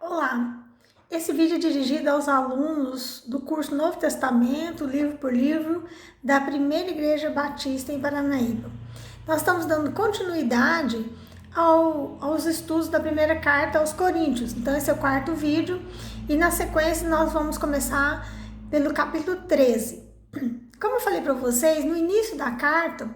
Olá, esse vídeo é dirigido aos alunos do curso Novo Testamento, livro por livro, da Primeira Igreja Batista em Paranaíba. Nós estamos dando continuidade aos estudos da primeira carta aos Coríntios. Então esse é o quarto vídeo e na sequência nós vamos começar pelo capítulo 13. Como eu falei para vocês, no início da carta,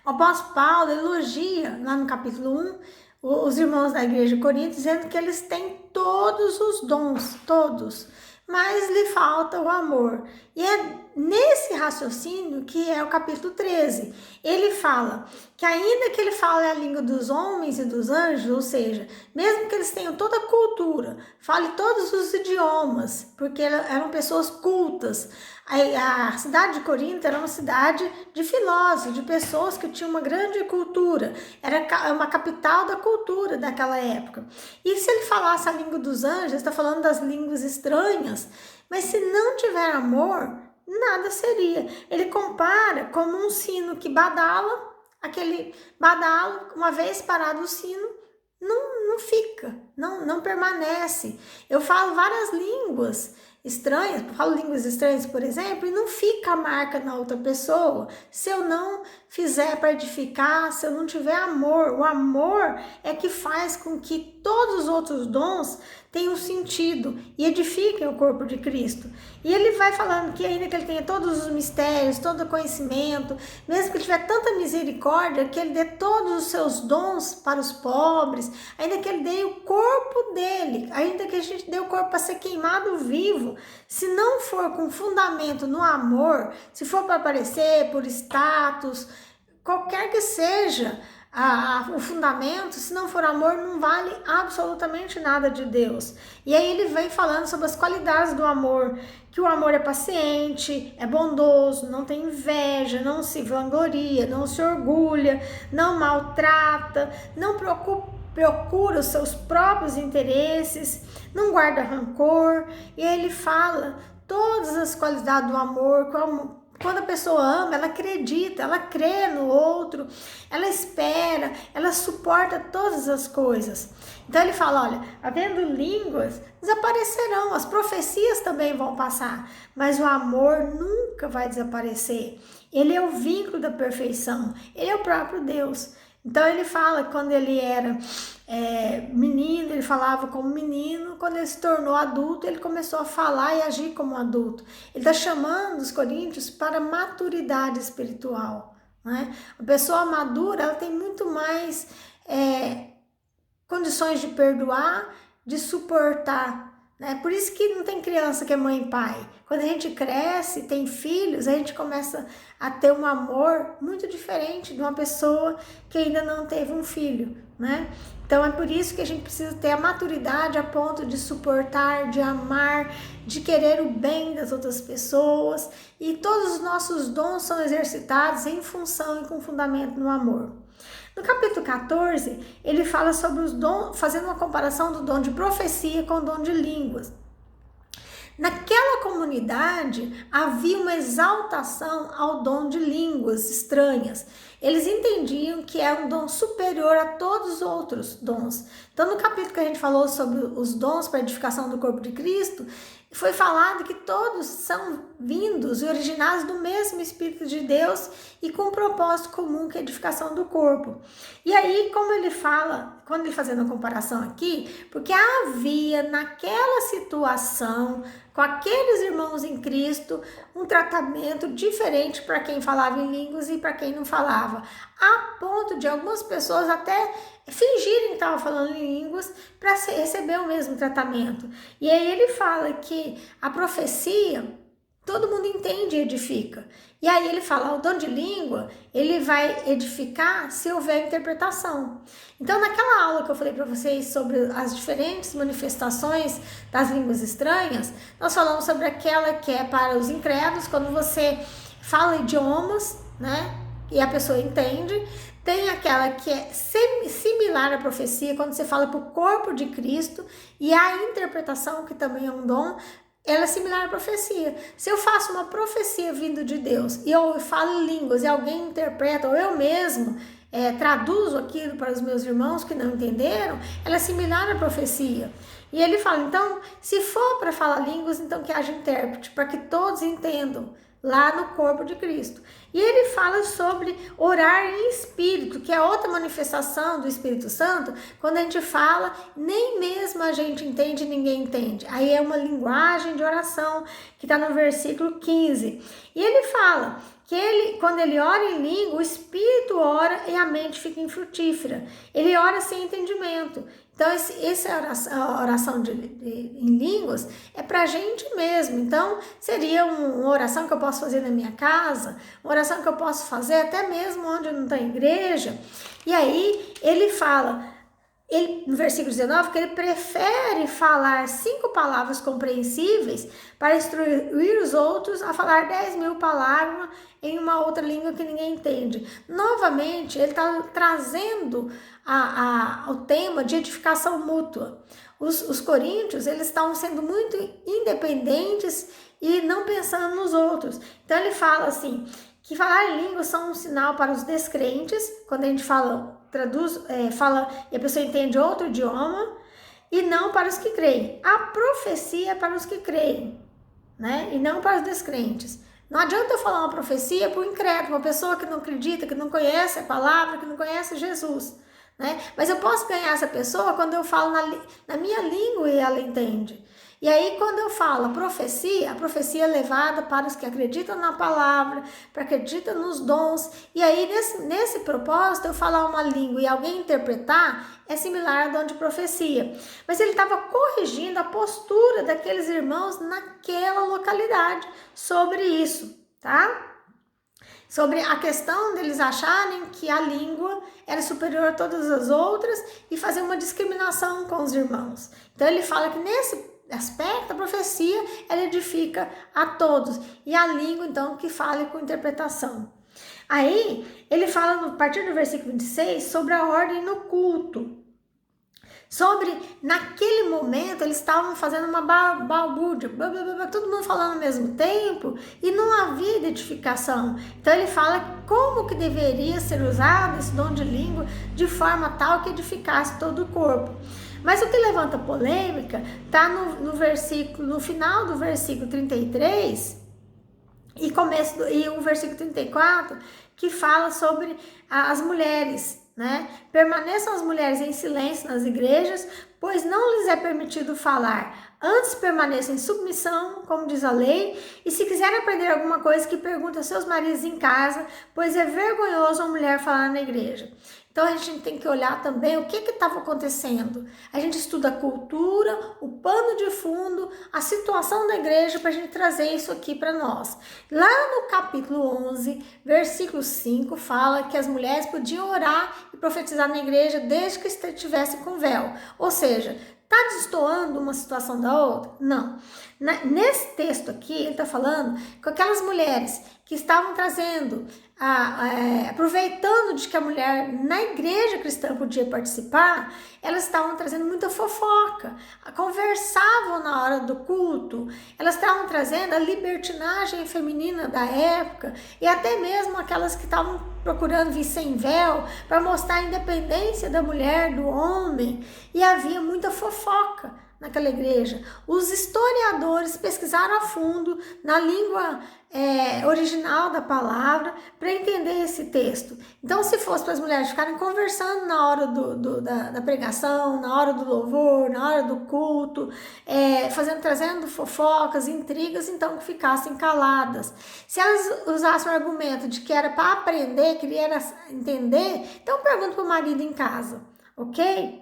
o apóstolo Paulo elogia lá no capítulo 1 os irmãos da igreja de Corinto, dizendo que eles têm todos os dons, todos, mas lhe falta o amor. E é nesse raciocínio que é o capítulo 13. Ele fala que ainda que ele fale a língua dos homens e dos anjos, ou seja, mesmo que eles tenham toda a cultura, fale todos os idiomas, porque eram pessoas cultas. A cidade de Corinto era uma cidade de filósofos, de pessoas que tinham uma grande cultura, era uma capital da cultura daquela época. E se ele falasse a língua dos anjos, está falando das línguas estranhas, mas se não tiver amor, nada seria. Ele compara como um sino que badala, aquele badalo, uma vez parado o sino, não fica, não permanece. Eu falo várias línguas estranhas, falo línguas estranhas, por exemplo, e não fica a marca na outra pessoa. Se eu não fizer para edificar, se eu não tiver amor, o amor é que faz com que todos os outros dons tenham sentido e edifiquem o corpo de Cristo. E ele vai falando que ainda que ele tenha todos os mistérios, todo o conhecimento, mesmo que ele tiver tanta misericórdia, que ele dê todos os seus dons para os pobres, ainda que ele dê o corpo dele, ainda que a gente dê o corpo para ser queimado vivo, se não for com fundamento no amor, se for para aparecer por status, qualquer que seja o fundamento, se não for amor, não vale absolutamente nada de Deus. E aí ele vem falando sobre as qualidades do amor, que o amor é paciente, é bondoso, não tem inveja, não se vangloria, não se orgulha, não maltrata, não procura os seus próprios interesses, não guarda rancor. E aí ele fala todas as qualidades do amor, quando a pessoa ama, ela acredita, ela crê no outro, ela espera, ela suporta todas as coisas. Então ele fala, olha, havendo línguas, desaparecerão, as profecias também vão passar, mas o amor nunca vai desaparecer. Ele é o vínculo da perfeição, ele é o próprio Deus. Então ele fala que quando ele era menino, ele falava como menino, quando ele se tornou adulto, ele começou a falar e agir como adulto. Ele está chamando os coríntios para maturidade espiritual, né? A pessoa madura, ela tem muito mais condições de perdoar, de suportar, né? Por isso que não tem criança que é mãe e pai. Quando a gente cresce, tem filhos, a gente começa a ter um amor muito diferente de uma pessoa que ainda não teve um filho, né? Então é por isso que a gente precisa ter a maturidade a ponto de suportar, de amar, de querer o bem das outras pessoas, e todos os nossos dons são exercitados em função e com fundamento no amor. No capítulo 14, ele fala sobre os dons, fazendo uma comparação do dom de profecia com o dom de línguas. Naquela comunidade havia uma exaltação ao dom de línguas estranhas. Eles entendiam que é um dom superior a todos os outros dons. Então, no capítulo que a gente falou sobre os dons para a edificação do corpo de Cristo, foi falado que todos são vindos e originados do mesmo Espírito de Deus e com um propósito comum, que é a edificação do corpo. E aí, como ele fala, quando ele fazendo a comparação aqui, porque havia naquela situação, com aqueles irmãos em Cristo, um tratamento diferente para quem falava em línguas e para quem não falava, a ponto de algumas pessoas até fingirem que estavam falando em línguas para receber o mesmo tratamento. E aí ele fala que a profecia todo mundo entende e edifica. E aí ele fala, o dom de língua, ele vai edificar se houver interpretação. Então, naquela aula que eu falei para vocês sobre as diferentes manifestações das línguas estranhas, nós falamos sobre aquela que é para os incrédulos, quando você fala idiomas, né, e a pessoa entende. Tem aquela que é similar à profecia, quando você fala para o corpo de Cristo, e a interpretação, que também é um dom, ela é similar à profecia. Se eu faço uma profecia vindo de Deus e eu falo línguas e alguém interpreta, ou eu mesmo traduzo aquilo para os meus irmãos que não entenderam, ela é similar à profecia. E ele fala, então, se for para falar línguas, então que haja intérprete, para que todos entendam lá no corpo de Cristo. E ele fala sobre orar em espírito, que é outra manifestação do Espírito Santo. Quando a gente fala, nem mesmo a gente entende, ninguém entende. Aí é uma linguagem de oração, que está no versículo 15. E ele fala que quando ele ora em língua, o espírito ora e a mente fica infrutífera. Ele ora sem entendimento. Então, essa oração em línguas é para a gente mesmo. Então, seria uma oração que eu posso fazer na minha casa, uma oração que eu posso fazer até mesmo onde não tem igreja. E aí, ele fala, no versículo 19, que ele prefere falar 5 palavras compreensíveis para instruir os outros a falar 10.000 palavras em uma outra língua que ninguém entende. Novamente, ele está trazendo o tema de edificação mútua. Os coríntios, eles estavam sendo muito independentes e não pensando nos outros. Então, ele fala assim, que falar em línguas são um sinal para os descrentes, quando a gente fala e a pessoa entende outro idioma, e não para os que creem. A profecia é para os que creem, né? E não para os descrentes. Não adianta eu falar uma profecia para o incrédulo, uma pessoa que não acredita, que não conhece a palavra, que não conhece Jesus, né? Mas eu posso ganhar essa pessoa quando eu falo na minha língua e ela entende. E aí, quando eu falo a profecia é levada para os que acreditam na palavra, para que acreditam nos dons. E aí, nesse propósito, eu falar uma língua e alguém interpretar, é similar ao dom de profecia. Mas ele estava corrigindo a postura daqueles irmãos naquela localidade sobre isso, tá? Sobre a questão deles acharem que a língua era superior a todas as outras e fazer uma discriminação com os irmãos. Então, ele fala que nesse aspecto, a profecia, ela edifica a todos. E a língua, então, que fale com interpretação. Aí, ele fala, a partir do versículo 26, sobre a ordem no culto. Naquele momento, eles estavam fazendo uma balbúrdia, todo mundo falando ao mesmo tempo, e não havia edificação. Então, ele fala como que deveria ser usado esse dom de língua de forma tal que edificasse todo o corpo. Mas o que levanta polêmica está no final do versículo 33 e o versículo 34, que fala sobre as mulheres, né? Permaneçam as mulheres em silêncio nas igrejas, pois não lhes é permitido falar. Antes permaneçam em submissão, como diz a lei, e se quiserem aprender alguma coisa, que perguntem aos seus maridos em casa, pois é vergonhoso uma mulher falar na igreja. Então, a gente tem que olhar também o que estava acontecendo. A gente estuda a cultura, o pano de fundo, a situação da igreja para a gente trazer isso aqui para nós. Lá no capítulo 11, versículo 5, fala que as mulheres podiam orar e profetizar na igreja desde que estivessem com véu. Ou seja, está destoando uma situação da outra? Não. Nesse texto aqui, ele está falando com aquelas mulheres que estavam trazendo, aproveitando de que a mulher na igreja cristã podia participar, elas estavam trazendo muita fofoca, conversavam na hora do culto, elas estavam trazendo a libertinagem feminina da época e até mesmo aquelas que estavam procurando vir sem véu para mostrar a independência da mulher, do homem, e havia muita fofoca naquela igreja. Os historiadores pesquisaram a fundo na língua original da palavra para entender esse texto. Então, se fosse para as mulheres ficarem conversando na hora da pregação, na hora do louvor, na hora do culto, trazendo fofocas, intrigas, então que ficassem caladas. Se elas usassem o argumento de que era para aprender, queria entender, então pergunta para o marido em casa, ok?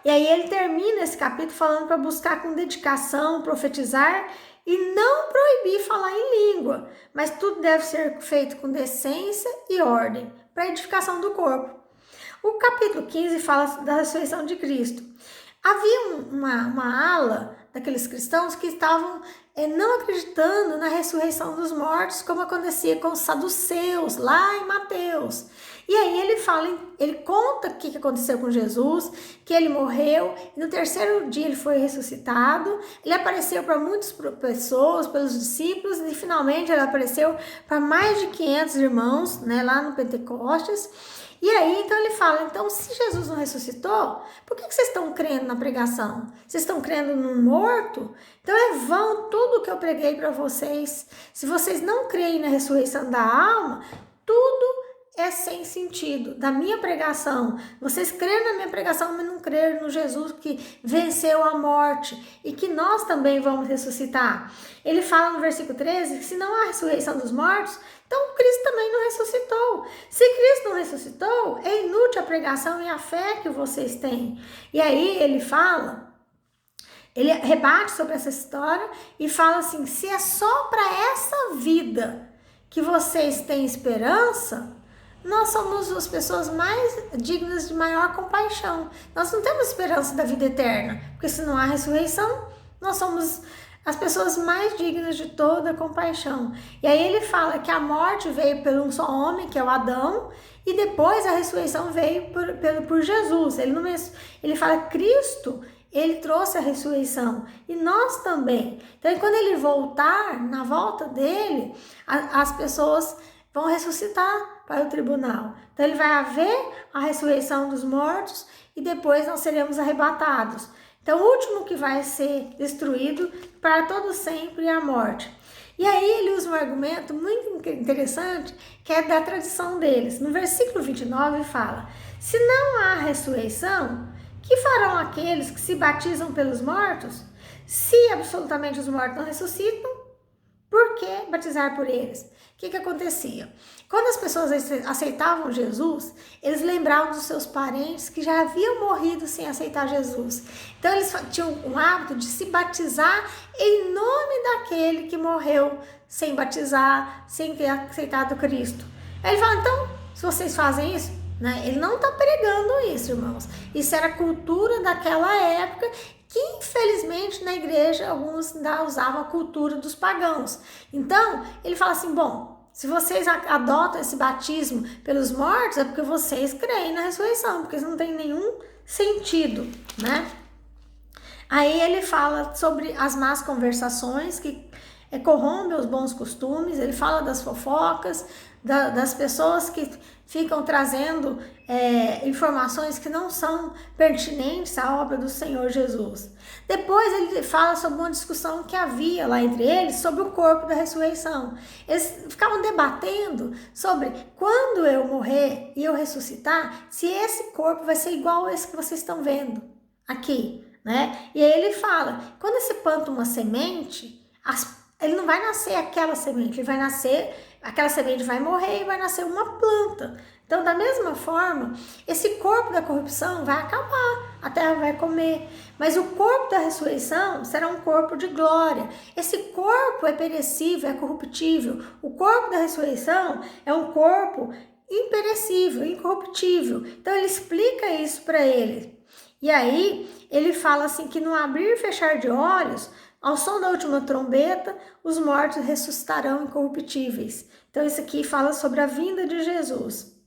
E aí ele termina esse capítulo falando para buscar com dedicação, profetizar e não proibir falar em língua, mas tudo deve ser feito com decência e ordem, para a edificação do corpo. O capítulo 15 fala da ressurreição de Cristo. Havia uma ala daqueles cristãos que estavam não acreditando na ressurreição dos mortos, como acontecia com os saduceus lá em Mateus. E aí ele conta o que aconteceu com Jesus, que ele morreu, e no terceiro dia ele foi ressuscitado, ele apareceu para muitas pessoas, pelos discípulos, e finalmente ele apareceu para mais de 500 irmãos, né, lá no Pentecostes. E aí, então ele fala, então se Jesus não ressuscitou, por que vocês estão crendo na pregação? Vocês estão crendo no morto? Então é vão tudo que eu preguei para vocês. Se vocês não creem na ressurreição da alma, tudo é sem sentido, da minha pregação. Vocês creem na minha pregação, mas não creem no Jesus que venceu a morte e que nós também vamos ressuscitar. Ele fala no versículo 13 que se não há ressurreição dos mortos, então Cristo também não ressuscitou. Se Cristo não ressuscitou, é inútil a pregação e a fé que vocês têm. E aí ele fala, ele rebate sobre essa história e fala assim, se é só para essa vida que vocês têm esperança, nós somos as pessoas mais dignas de maior compaixão. Nós não temos esperança da vida eterna, porque se não há ressurreição, nós somos as pessoas mais dignas de toda compaixão. E aí ele fala que a morte veio por um só homem, que é o Adão, e depois a ressurreição veio por Jesus. Ele fala que Cristo, ele trouxe a ressurreição, e nós também. Então, quando ele voltar, na volta dele, as pessoas vão ressuscitar para o tribunal. Então ele vai haver a ressurreição dos mortos e depois nós seremos arrebatados. Então o último que vai ser destruído para todo sempre é a morte. E aí ele usa um argumento muito interessante que é da tradição deles. No versículo 29 fala, se não há ressurreição, que farão aqueles que se batizam pelos mortos? Se absolutamente os mortos não ressuscitam, por que batizar por eles? O que acontecia? Quando as pessoas aceitavam Jesus, eles lembravam dos seus parentes que já haviam morrido sem aceitar Jesus. Então eles tinham o hábito de se batizar em nome daquele que morreu sem batizar, sem ter aceitado Cristo. Aí ele fala, então, se vocês fazem isso, né? Ele não está pregando isso, irmãos. Isso era a cultura daquela época, que infelizmente na igreja alguns ainda usavam a cultura dos pagãos. Então, ele fala assim, bom, se vocês adotam esse batismo pelos mortos, é porque vocês creem na ressurreição, porque isso não tem nenhum sentido, né? Aí ele fala sobre as más conversações que corrompem os bons costumes, ele fala das fofocas, das pessoas que ficam trazendo informações que não são pertinentes à obra do Senhor Jesus. Depois ele fala sobre uma discussão que havia lá entre eles sobre o corpo da ressurreição. Eles ficavam debatendo sobre quando eu morrer e eu ressuscitar, se esse corpo vai ser igual a esse que vocês estão vendo aqui, né? E aí ele fala, quando se planta uma semente, ele não vai nascer aquela semente, ele vai nascer, aquela semente vai morrer e vai nascer uma planta. Então, da mesma forma, esse corpo da corrupção vai acabar, a terra vai comer, mas o corpo da ressurreição será um corpo de glória. Esse corpo é perecível, é corruptível. O corpo da ressurreição é um corpo imperecível, incorruptível. Então, ele explica isso para ele. E aí, ele fala assim que no abrir e fechar de olhos, ao som da última trombeta, os mortos ressuscitarão incorruptíveis. Então, isso aqui fala sobre a vinda de Jesus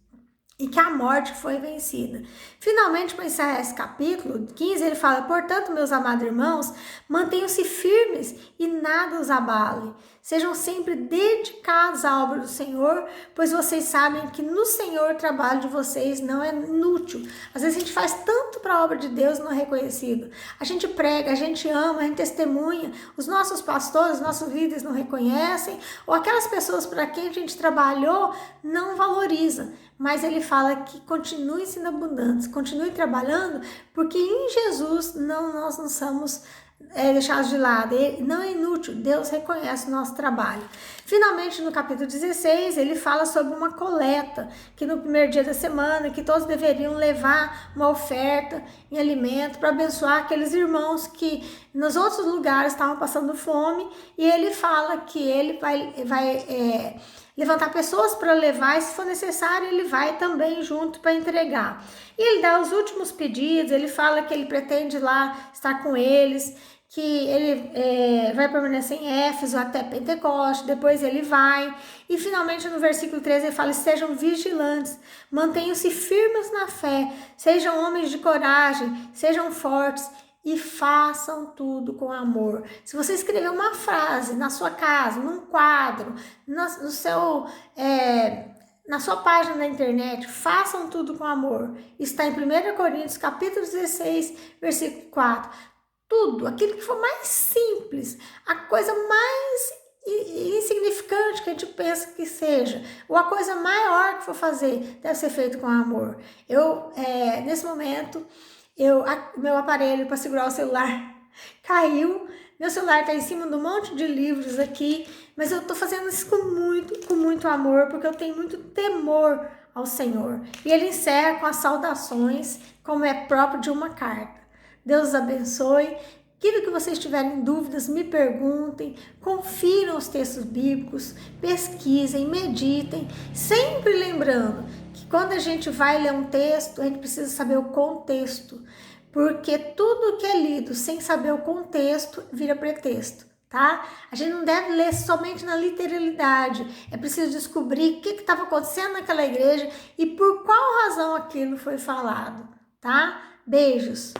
e que a morte foi vencida. Finalmente, para encerrar esse capítulo 15, ele fala, portanto, meus amados irmãos, mantenham-se firmes e nada os abale. Sejam sempre dedicados à obra do Senhor, pois vocês sabem que no Senhor o trabalho de vocês não é inútil. Às vezes a gente faz tanto para a obra de Deus não é reconhecido. A gente prega, a gente ama, a gente testemunha, os nossos pastores, os nossos líderes não reconhecem, ou aquelas pessoas para quem a gente trabalhou não valoriza. Mas ele fala que continue sendo abundantes, continue trabalhando, porque em Jesus nós não somos deixados de lado, não é inútil, Deus reconhece o nosso trabalho. Finalmente, no capítulo 16, ele fala sobre uma coleta, que no primeiro dia da semana, que todos deveriam levar uma oferta em alimento para abençoar aqueles irmãos que nos outros lugares estavam passando fome, e ele fala que ele vai levantar pessoas para levar, e se for necessário, ele vai também junto para entregar. E ele dá os últimos pedidos, ele fala que ele pretende lá estar com eles, que ele vai permanecer em Éfeso até Pentecoste, depois ele vai, e finalmente no versículo 13 ele fala: estejam vigilantes, mantenham-se firmes na fé, sejam homens de coragem, sejam fortes, e façam tudo com amor. Se você escrever uma frase na sua casa, num quadro, no seu, na sua página da internet, façam tudo com amor. Está em 1 Coríntios, capítulo 16, versículo 4. Tudo, aquilo que for mais simples, a coisa mais insignificante que a gente pensa que seja, ou a coisa maior que for fazer, deve ser feito com amor. Nesse momento, meu aparelho para segurar o celular caiu, meu celular está em cima de um monte de livros aqui, mas eu estou fazendo isso com muito amor, porque eu tenho muito temor ao Senhor. E ele encerra com as saudações, como é próprio de uma carta. Deus os abençoe. Aquilo que vocês tiverem dúvidas, me perguntem, confiram os textos bíblicos, pesquisem, meditem, sempre lembrando que quando a gente vai ler um texto, a gente precisa saber o contexto, porque tudo que é lido sem saber o contexto vira pretexto, tá? A gente não deve ler somente na literalidade, é preciso descobrir o que estava acontecendo naquela igreja e por qual razão aquilo foi falado, tá? Beijos!